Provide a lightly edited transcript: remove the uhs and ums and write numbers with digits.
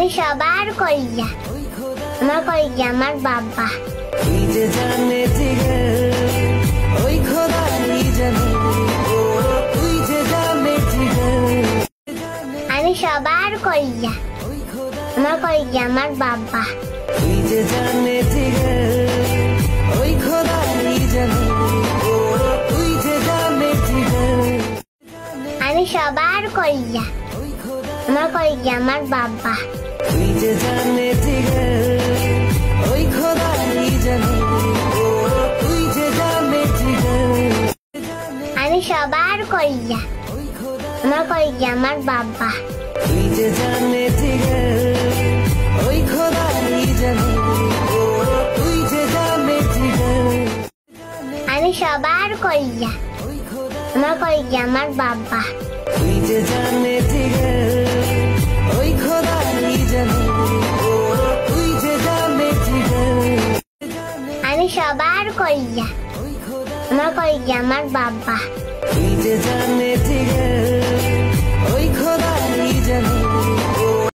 আমি সবার কইয়া আমার কইয়া আমার বাবা আমি সবার কইয়া আমার কইয়া আমার বাবা আমি সবার কইয়া আমার কইয়া আমার বাবা আমি সবার কইয়া আমার কইয়া আমার বাবা আমি সবার কইয়া আমার কইয়া আমার বাবা আমি সবার কইয়া আমার কইয়া আমার বাবা